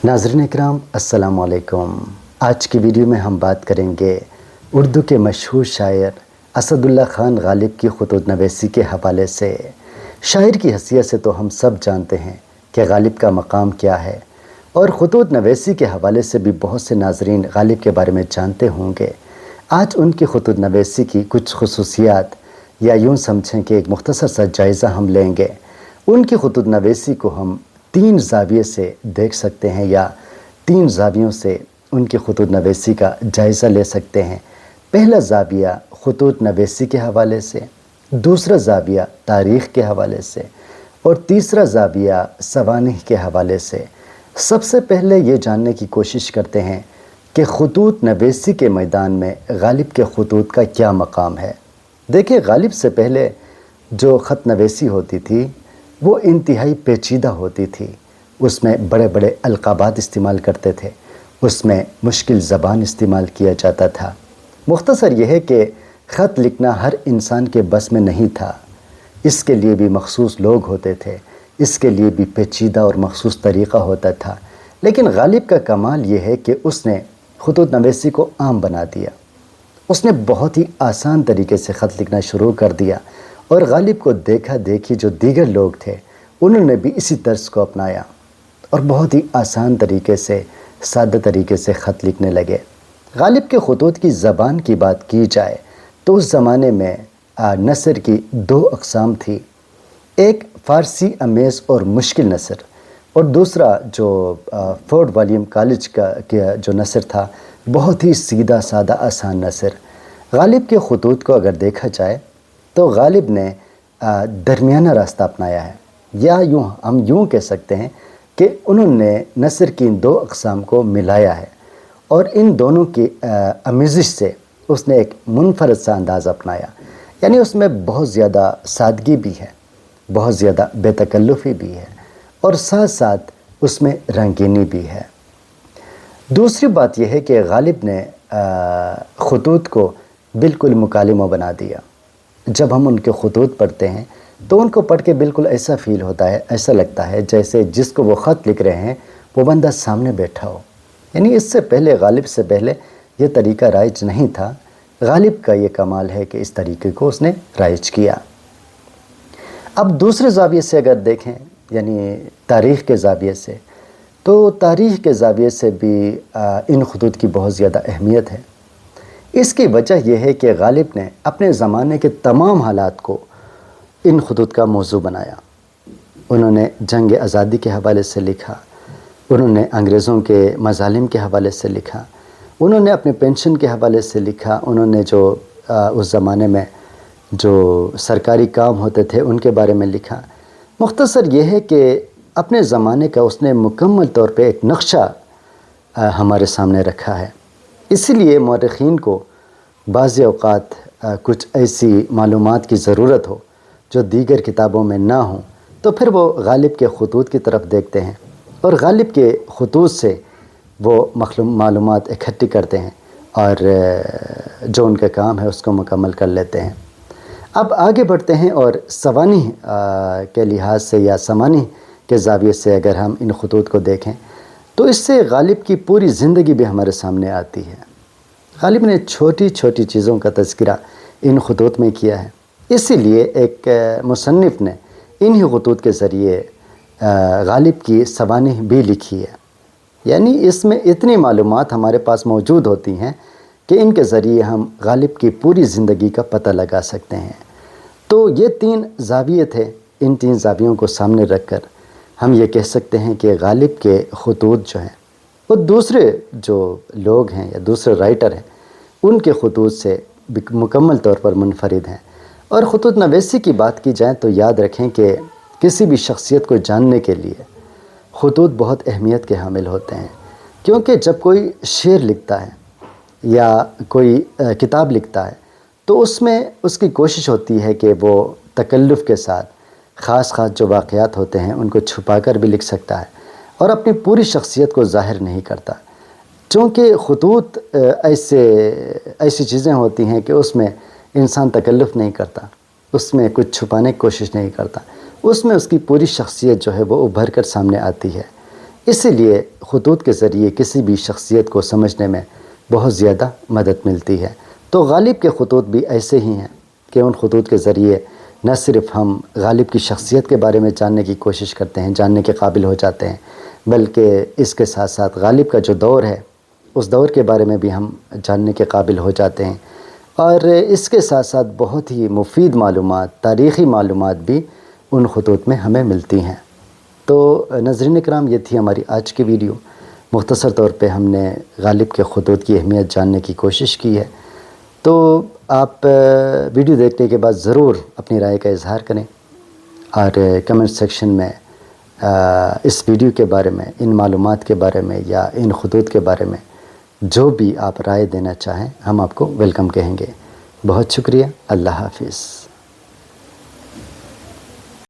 नाज़रीन इकराम अस्सलाम वालेकुम। आज की वीडियो में हम बात करेंगे उर्दू के मशहूर शायर असदुल्ला ख़ान ग़ालिब की ख़ुतूत नवीसी के हवाले से। शायर की हैसियत से तो हम सब जानते हैं कि ग़ालिब का मकाम क्या है, और ख़ुतूत नवीसी के हवाले से भी बहुत से नाज़रीन ग़ालिब के बारे में जानते होंगे। आज उनकी ख़ुतूत नवीसी की कुछ ख़ुसूसियात, या यूँ समझें कि एक मुख्तसर सा जायज़ा हम लेंगे। उनकी ख़ुतूत नवीसी को हम 3 ज़ाविये से देख सकते हैं, या 3 ज़ावियों से उनकी ख़ुतूत नवीसी का जायज़ा ले सकते हैं। पहला ज़ाविया ख़ुतूत नवीसी के हवाले से, दूसरा ज़ाविया तारीख़ के हवाले से, और तीसरा ज़ाविया सवानिह के हवाले से। सबसे पहले ये जानने की कोशिश करते हैं कि ख़ुतूत नवीसी के मैदान में ग़ालिब के ख़ुतूत का क्या मकाम है। देखिए, ग़ालिब से पहले जो ख़त नवीसी होती थी वो इंतहाई पेचीदा होती थी। उसमें बड़े बड़े अलक़ाबात इस्तेमाल करते थे, उसमें मुश्किल ज़बान इस्तेमाल किया जाता था। मुख्तसर यह है कि ख़त लिखना हर इंसान के बस में नहीं था। इसके लिए भी मखसूस लोग होते थे, इसके लिए भी पेचीदा और मखसूस तरीक़ा होता था। लेकिन ग़ालिब का कमाल ये है कि उसने ख़ुतूत नवीसी को आम बना दिया। उसने बहुत ही आसान तरीके से ख़त लिखना शुरू कर दिया, और ग़ालिब को देखा देखी जो दीगर लोग थे उन्होंने भी इसी तर्ज को अपनाया और बहुत ही आसान तरीके से, सादा तरीके से ख़त लिखने लगे। ग़ालिब के ख़ुतूत की ज़बान की बात की जाए तो उस ज़माने में नसर की 2 अक़साम थी। एक फ़ारसी अमेज़ और मुश्किल नसर, और दूसरा जो फोर्ड विलियम कॉलेज का जो नसर था, बहुत ही सीधा सादा आसान नसर। ग़ालिब के ख़ुतूत को अगर देखा जाए तो ग़ालिब ने दरमियाना रास्ता अपनाया है, या हम यूँ कह सकते हैं कि उन्होंने नसर की इन 2 अक़साम को मिलाया है, और इन दोनों की आमेज़िश से उसने एक मुनफ़रद सा अंदाज़ अपनाया। यानी उसमें बहुत ज़्यादा सादगी भी है, बहुत ज़्यादा बेतकल्लुफ़ी भी है, और साथ साथ उसमें रंगीनी भी है। दूसरी बात यह है कि ग़ालिब ने ख़ुतूत को बिल्कुल मुकालिमा बना दिया। जब हम उनके ख़ुतूत पढ़ते हैं तो उनको पढ़ के बिल्कुल ऐसा फ़ील होता है, ऐसा लगता है जैसे जिसको वो ख़त लिख रहे हैं वो बंदा सामने बैठा हो। यानी इससे पहले, ग़ालिब से पहले ये तरीका राइज नहीं था। ग़ालिब का ये कमाल है कि इस तरीके को उसने राइज किया। अब दूसरे ज़ाविये से अगर देखें, यानी तारीख़ के ज़ाविये से, तो तारीख़ के ज़ाविये से भी इन ख़ुतूत की बहुत ज़्यादा अहमियत है। इसकी वजह यह है कि ग़ालिब ने अपने ज़माने के तमाम हालात को इन ख़ुतूत का मौजू बनाया। उन्होंने जंग आज़ादी के हवाले से लिखा, उन्होंने अंग्रेज़ों के मज़ालिम के हवाले से लिखा, उन्होंने अपने पेंशन के हवाले से लिखा, उन्होंने जो उस ज़माने में जो सरकारी काम होते थे उनके बारे में लिखा। मुख्तसर यह है कि अपने ज़माने का उसने मुकम्मल तौर पे एक नक्शा हमारे सामने रखा है। इसीलिए मौरख़ीन को बाज़ औक़ात कुछ ऐसी मालूमात की ज़रूरत हो जो दीगर किताबों में ना हो, तो फिर वो ग़ालिब के ख़ुतूत की तरफ देखते हैं, और ग़ालिब के ख़ुतूत से वो मालूमात इकट्ठी करते हैं, और जो उनका काम है उसको मुकम्मल कर लेते हैं। अब आगे बढ़ते हैं, और सवानिह के लिहाज से या समानिह के ज़ाविये से अगर हम इन ख़ुतूत को देखें तो इससे ग़ालिब की पूरी ज़िंदगी भी हमारे सामने आती है। ग़ालिब ने छोटी छोटी चीज़ों का तज़किरा इन ख़ुतूत में किया है। इसीलिए एक मुसन्निफ़ ने इन्हीं ख़ुतूत के ज़रिए ग़ालिब की सवानिह भी लिखी है। यानी इसमें इतनी मालूमात हमारे पास मौजूद होती हैं कि इनके ज़रिए हम ग़ालिब की पूरी ज़िंदगी का पता लगा सकते हैं। तो ये 3 ज़ाविये थे। इन 3 ज़ावियों को सामने रख कर हम ये कह सकते हैं कि ग़ालिब के ख़ुतूत जो हैं वो दूसरे जो लोग हैं या दूसरे राइटर हैं उनके ख़ुतूत से मुकम्मल तौर पर मुनफ़रिद हैं। और ख़ुतूत नवीसी की बात की जाए तो याद रखें कि किसी भी शख्सियत को जानने के लिए ख़ुतूत बहुत अहमियत के हामिल होते हैं, क्योंकि जब कोई शेर लिखता है या कोई किताब लिखता है तो उसमें उसकी कोशिश होती है कि वो तकल्लुफ़ के साथ ख़ास जो वाक़यात होते हैं उनको छुपा कर भी लिख सकता है, और अपनी पूरी शख्सियत को ज़ाहिर नहीं करता। चूँकि ख़ुतूत ऐसी चीज़ें होती हैं कि उसमें इंसान तकल्लुफ़ नहीं करता, उसमें कुछ छुपाने की कोशिश नहीं करता, उसमें उसकी पूरी शख्सियत जो है वो उभर कर सामने आती है। اسی لیے خطوط کے ذریعے کسی بھی شخصیت کو سمجھنے میں بہت زیادہ مدد ملتی ہے۔ تو غالب کے خطوط بھی ایسے ہی ہیں کہ ان خطوط کے ذریعے نہ صرف ہم غالب کی شخصیت کے بارے میں جاننے کی کوشش کرتے ہیں، جاننے کے قابل ہو جاتے ہیں، بلکہ اس کے ساتھ ساتھ غالب کا جو دور ہے اس دور کے بارے میں بھی ہم جاننے کے قابل ہو جاتے ہیں، اور اس کے ساتھ ساتھ بہت ہی مفید معلومات، تاریخی معلومات بھی ان خطوط میں ہمیں ملتی ہیں۔ تو ناظرین اکرام، یہ تھی ہماری آج کی ویڈیو۔ مختصر طور پہ ہم نے غالب کے خطوط کی اہمیت جاننے کی کوشش کی ہے۔ تو آپ ویڈیو دیکھنے کے بعد ضرور اپنی رائے کا اظہار کریں، اور کمنٹ سیکشن میں اس ویڈیو کے بارے میں، ان معلومات کے بارے میں یا ان خطوط کے بارے میں جو بھی آپ رائے دینا چاہیں، ہم آپ کو ویلکم کہیں گے۔ بہت شکریہ۔ اللہ حافظ۔